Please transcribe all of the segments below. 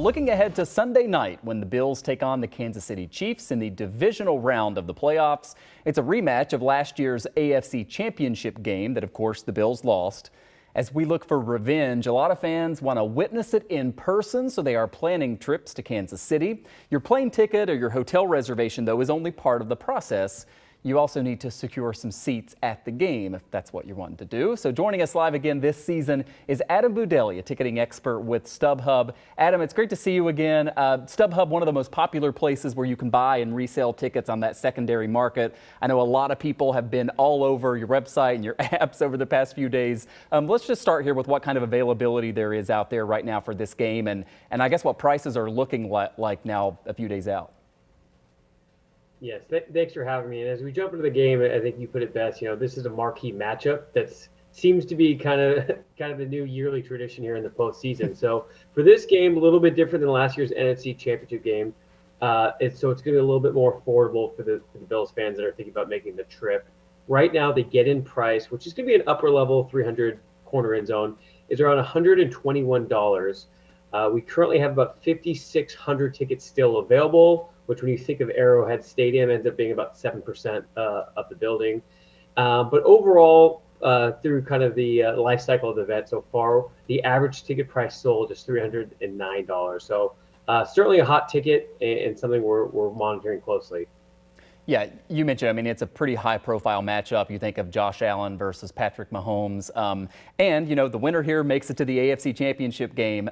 Looking ahead to Sunday night when the Bills take on the Kansas City Chiefs in the divisional round of the playoffs. It's a rematch of last year's AFC Championship game that, of course, the Bills lost. As we look for revenge, a lot of fans want to witness it in person, so they are planning trips to Kansas City. Your plane ticket or your hotel reservation, though, is only part of the process. You also need to secure some seats at the game if that's what you're wanting to do. So joining us live again this season is Adam Budelli, a ticketing expert with StubHub. Adam, it's great to see you again. StubHub, one of the most popular places where you can buy and resell tickets on that secondary market. I know a lot of people have been all over your website and your apps over the past few days. Let's just start here with what kind of availability there is out there right now for this game, and I guess what prices are looking like now a few days out. Yes, thanks for having me. And as we jump into the game, I think you put it best. This is a marquee matchup that seems to be kind of the new yearly tradition here in the postseason. So for this game, a little bit different than last year's NFC Championship game. It's going to be a little bit more affordable for the Bills fans that are thinking about making the trip. Right now, the get-in price, which is going to be an upper level 300 corner end zone, is around $121. We currently have about 5,600 tickets still available, which when you think of Arrowhead Stadium ends up being about 7% of the building. But overall, through kind of the life cycle of the event so far, the average ticket price sold is $309. So certainly a hot ticket and something we're monitoring closely. Yeah, you mentioned, it's a pretty high-profile matchup. You think of Josh Allen versus Patrick Mahomes. And, the winner here makes it to the AFC Championship game.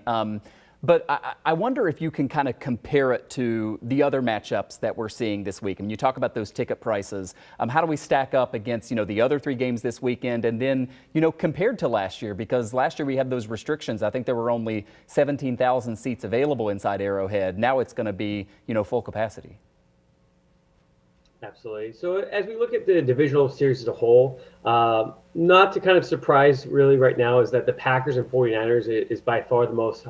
But I wonder if you can kind of compare it to the other matchups that we're seeing this week. You talk about those ticket prices. How do we stack up against, the other three games this weekend? And then, compared to last year, because last year we had those restrictions. I think there were only 17,000 seats available inside Arrowhead. Now it's going to be, full capacity. Absolutely. So as we look at the divisional series as a whole, not to kind of surprise really right now is that the Packers and 49ers is by far the most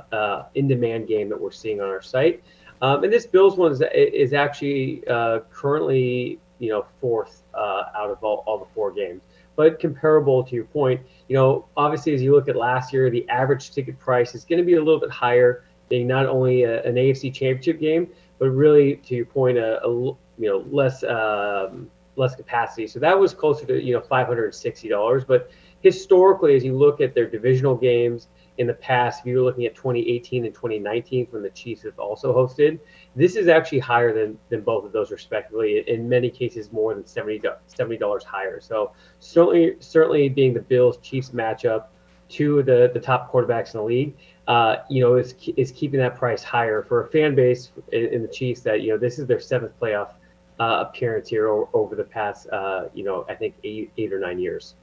in-demand game that we're seeing on our site. And this Bills one is actually currently, fourth out of all the four games. But comparable to your point, obviously as you look at last year, the average ticket price is going to be a little bit higher, being not only an AFC Championship game, but really to your point, less capacity. So that was closer to $560. But historically, as you look at their divisional games in the past, if you were looking at 2018 and 2019 when the Chiefs have also hosted, this is actually higher than both of those respectively. In many cases, more than $70 higher. So certainly being the Bills-Chiefs matchup, two of the top quarterbacks in the league, is keeping that price higher for a fan base in the Chiefs that this is their seventh playoff appearance here over the past, I think 8 or 9 years.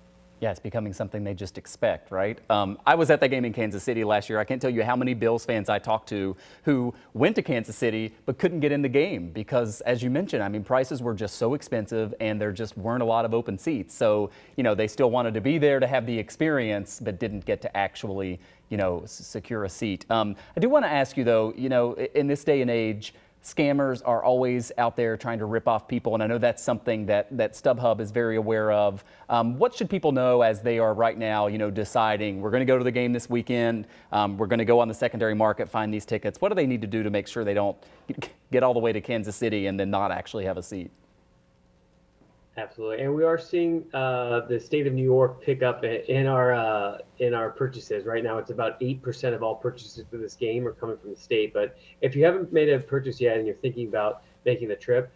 Yeah, it's becoming something they just expect, right? I was at that game in Kansas City last year. I can't tell you how many Bills fans I talked to who went to Kansas City but couldn't get in the game because, as you mentioned, prices were just so expensive and there just weren't a lot of open seats. So, they still wanted to be there to have the experience but didn't get to actually, secure a seat. I do want to ask you, though, in this day and age, scammers are always out there trying to rip off people, and I know that's something that StubHub is very aware of. What should people know as they are right now, deciding we're going to go to the game this weekend, we're going to go on the secondary market, find these tickets? What do they need to do to make sure they don't get all the way to Kansas City and then not actually have a seat? Absolutely, and we are seeing the state of New York pick up in our purchases. Right now, it's about 8% of all purchases for this game are coming from the state. But if you haven't made a purchase yet and you're thinking about making the trip,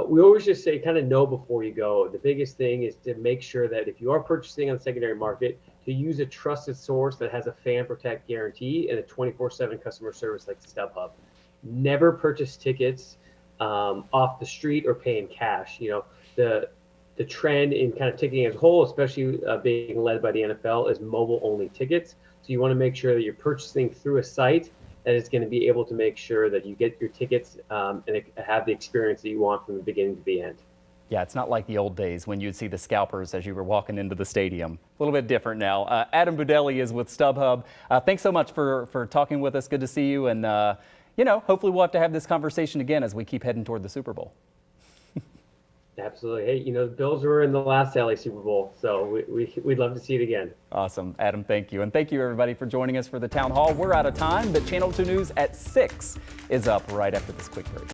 we always just say kind of know before you go. The biggest thing is to make sure that if you are purchasing on the secondary market, to use a trusted source that has a fan protect guarantee and a 24/7 customer service like StubHub. Never purchase tickets off the street or pay in cash. The trend in kind of ticketing as a whole, especially being led by the NFL, is mobile-only tickets. So you want to make sure that you're purchasing through a site that is going to be able to make sure that you get your tickets and have the experience that you want from the beginning to the end. Yeah, it's not like the old days when you'd see the scalpers as you were walking into the stadium. A little bit different now. Adam Budelli is with StubHub. Thanks so much for talking with us. Good to see you. And, hopefully we'll have to have this conversation again as we keep heading toward the Super Bowl. Absolutely. Hey, the Bills were in the last LA Super Bowl, so we'd love to see it again. Awesome. Adam, thank you. And thank you, everybody, for joining us for the Town Hall. We're out of time, but Channel 2 News at 6 is up right after this quick break.